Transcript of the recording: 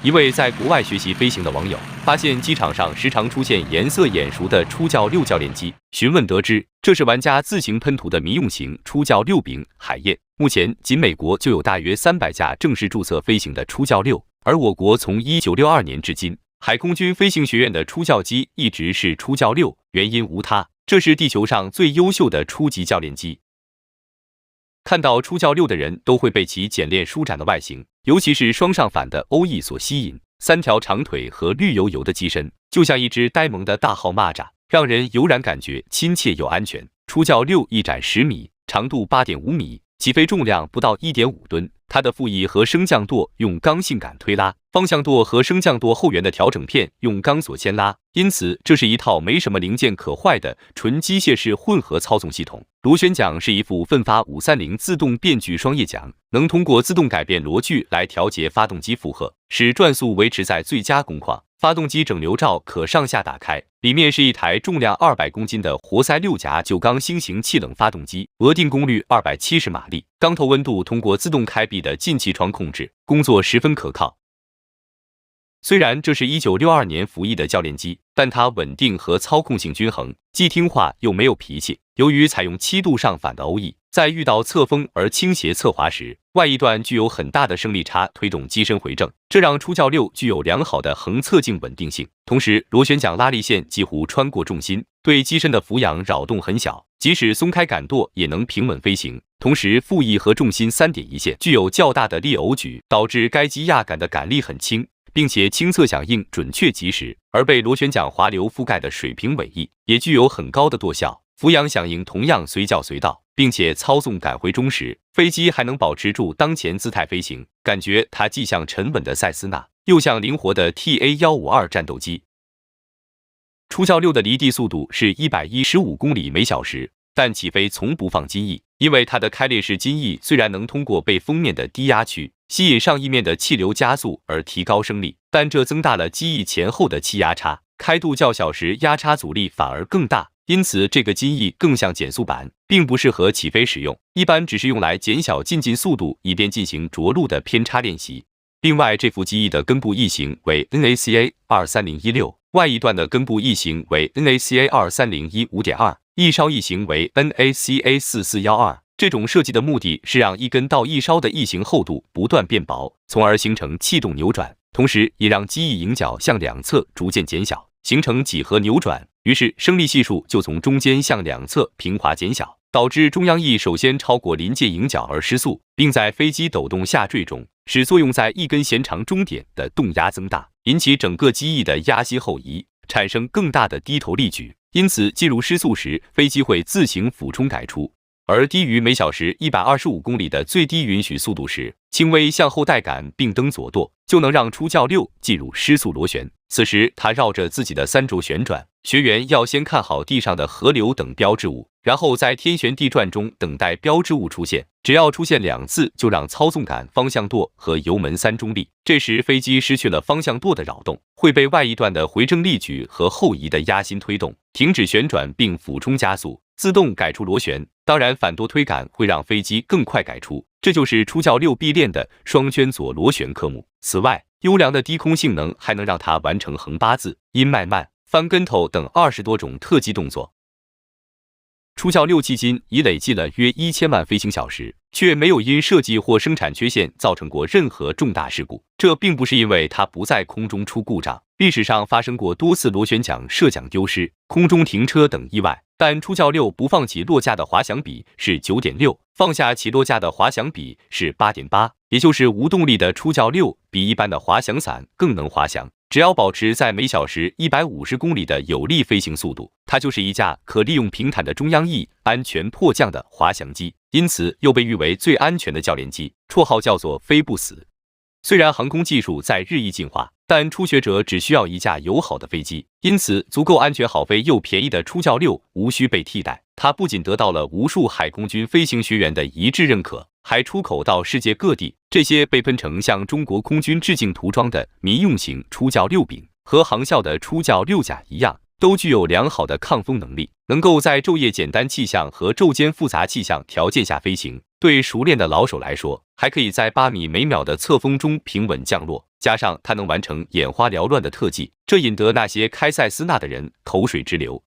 一位在国外学习飞行的网友发现机场上时常出现颜色眼熟的初教6教练机，询问得知，这是玩家自行喷涂的民用型初教6丙海燕。目前，仅美国就有大约300架正式注册飞行的初教6，而我国从1962年至今，海空军飞行学院的初教机一直是初教6，原因无他，这是地球上最优秀的初级教练机。看到初教6的人都会被其简练舒展的外形，尤其是双上反的欧翼所吸引，3条长腿和绿油油的机身，就像一只呆萌的大号蚂蚱，让人油然感觉亲切又安全。初教6翼展10米，长度8.5米，起飞重量不到1.5吨。它的副翼和升降舵用刚性杆推拉，方向舵和升降舵后缘的调整片用钢索牵拉，因此这是一套没什么零件可坏的纯机械式混合操纵系统。螺旋桨是一副奋发530自动变距双叶桨，能通过自动改变螺距来调节发动机负荷，使转速维持在最佳工况。发动机整流罩可上下打开，里面是一台重量200公斤的活塞6夹9缸新型气冷发动机，额定功率270马力，缸头温度通过自动开闭的进气窗控制，工作十分可靠。虽然这是1962年服役的教练机，但它稳定和操控性均衡，既听话又没有脾气。由于采用7度上反的欧翼，在遇到侧风而倾斜侧滑时，外翼段具有很大的升力差推动机身回正，这让初教6具有良好的横侧镜稳定性。同时，螺旋桨拉力线几乎穿过重心，对机身的俯仰扰动很小，即使松开杆舵也能平稳飞行。同时，副翼和重心3点一线，具有较大的力耦举，导致该机压杆的杆力很轻，并且轻侧响应准确及时。而被螺旋桨滑流覆盖的水平尾翼也具有很高的舵效，俯仰响应同样随叫随到，并且操纵赶回中时，飞机还能保持住当前姿态飞行，感觉它既像沉稳的塞斯纳，又像灵活的 TA-152 战斗机。初教6的离地速度是115公里每小时，但起飞从不放襟翼，因为它的开裂式襟翼虽然能通过被封面的低压区吸引上翼面的气流加速而提高升力，但这增大了机翼前后的气压差，开度较小时压差阻力反而更大。因此，这个襟翼更像减速板，并不适合起飞使用，一般只是用来减小进速度，以便进行着陆的偏差练习。另外，这副机翼的根部翼型为 NACA 23016，外翼段的根部翼型为 NACA 23015.2，翼梢翼型为 NACA 4412。这种设计的目的是让一根到翼梢的翼型厚度不断变薄，从而形成气动扭转，同时也让机翼迎角向两侧逐渐减小，形成几何扭转。于是升力系数就从中间向两侧平滑减小，导致中央翼首先超过临界迎角而失速，并在飞机抖动下坠中，使作用在一根弦长中点的动压增大，引起整个机翼的压息后移，产生更大的低头力矩。因此进入失速时，飞机会自行俯冲改出。而低于每小时125公里的最低允许速度时，轻微向后带杆并蹬左舵，就能让初教6进入失速螺旋。此时它绕着自己的3轴旋转，学员要先看好地上的河流等标志物，然后在天旋地转中等待标志物出现，只要出现2次，就让操纵杆、方向舵和油门3中立。这时飞机失去了方向舵的扰动，会被外翼段的回正力矩和后移的压心推动，停止旋转并俯冲加速，自动改出螺旋。当然，反舵推杆会让飞机更快改出，这就是初教6必练的双圈左螺旋科目。此外，优良的低空性能还能让它完成横八字、阴麦慢、翻跟头等20多种特技动作。初教6迄今已累计了约1000万飞行小时，却没有因设计或生产缺陷造成过任何重大事故。这并不是因为它不在空中出故障，历史上发生过多次螺旋桨射桨丢失、空中停车等意外，但初教6不放起落架的滑翔比是 9.6， 放下起落架的滑翔比是 8.8， 也就是无动力的初教6比一般的滑翔伞更能滑翔。只要保持在每小时150公里的有力飞行速度，它就是一架可利用平坦的中央翼安全迫降的滑翔机，因此又被誉为最安全的教练机，绰号叫做飞不死。虽然航空技术在日益进化，但初学者只需要一架友好的飞机，因此足够安全、好飞又便宜的初教6无需被替代。它不仅得到了无数海空军飞行学员的一致认可，还出口到世界各地。这些被喷成向中国空军致敬涂装的民用型初教6丙和航校的初教6甲一样，都具有良好的抗风能力，能够在昼夜简单气象和昼间复杂气象条件下飞行。对熟练的老手来说，还可以在8米每秒的侧风中平稳降落。加上它能完成眼花缭乱的特技，这引得那些开塞斯纳的人口水直流。